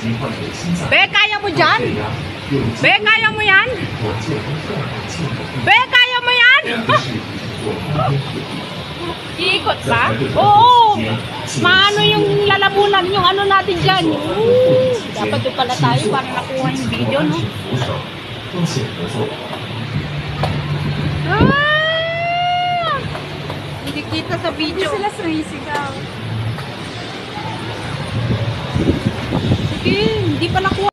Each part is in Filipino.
Be, kaya mo dyan? Be, kaya mo yan? Be, kaya mo yan? Iikot ba? Oo. Maano yung lalamunan, yung ano natin dyan. Dapat doon pala tayo para nakuha yung video, no? Hindi kita sa video. Hindi sila sumisigaw. Sige, hindi pa nakuha.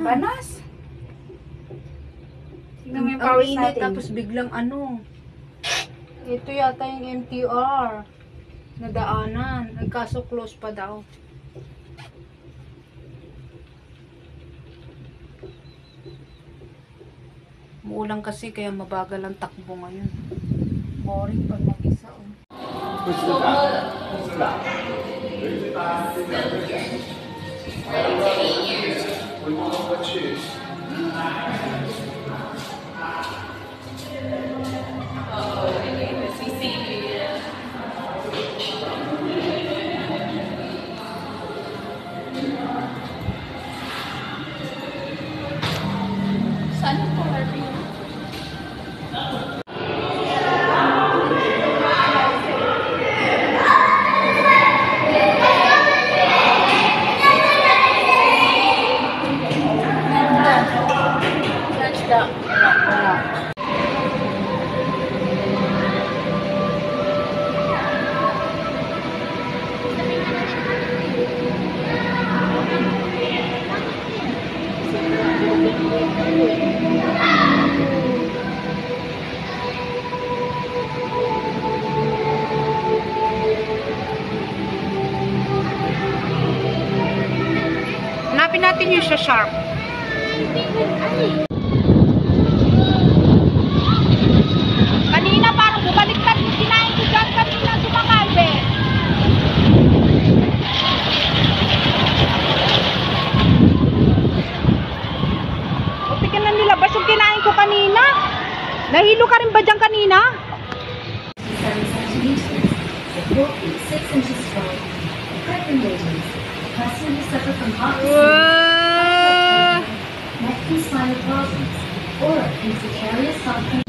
Banas. Tingnan mo yung Ang pawis init, natin. tapos biglang ano. Ito yata yung MTR. Nadaanan. Ang kaso close pa daw. Muulan kasi kaya mabagal ang takbo ngayon. Boring pag mag-isa. Oh. Saan po, Harvey? Hanapin natin yung sharp. Kanina parang bumaliktad yung kinain ko dyan kanina sumakal, be. Buti ka na nilabas yung kinain ko kanina. Nahilo ka rin ba dyan kanina? 7 centimeters. The throat is 6 inches wide. Pregnant ladies, person who suffer from heart disease, neck and spinal problems, or needs to carry a something.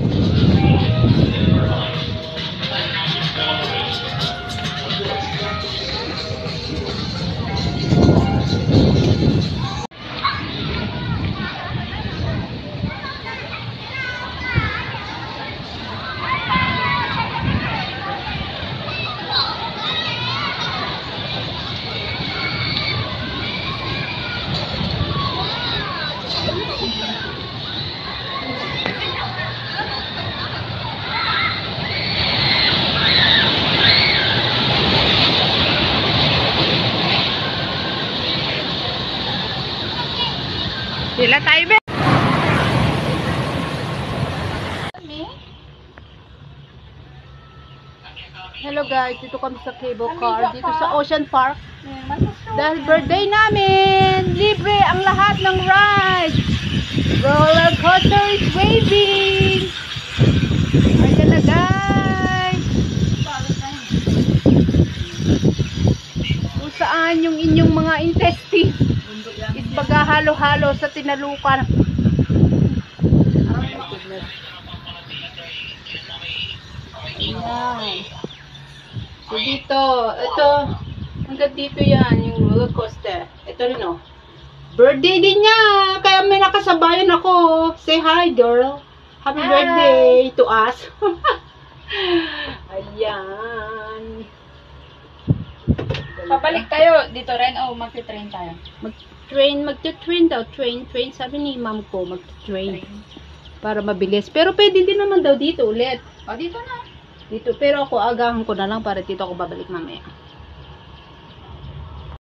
Sila tayo, be. Hello guys, dito kami sa cable car, dito sa Ocean Park. Dahil birthday namin, libre ang lahat ng rides. Roller coaster is waving. Ayan na guys. Kung saan yung inyong mga intestine is maghahalo-halo sa tinalukan. Ayan. So dito, ito, hanggang dito yan, yung roller coaster. Ito rin oh. Birthday din niya, kaya may nakasabayan ako. Say hi girl. Happy birthday to us. Ayan. Pabalik tayo dito rin o magti-train tayo? Magti-train daw. Train. Sabi ni ma'am ko, magti-train. Para mabilis. Pero pwede din naman daw dito ulit. O, dito na. Dito. Pero ako, agahan ko na lang para dito ako babalik mamaya.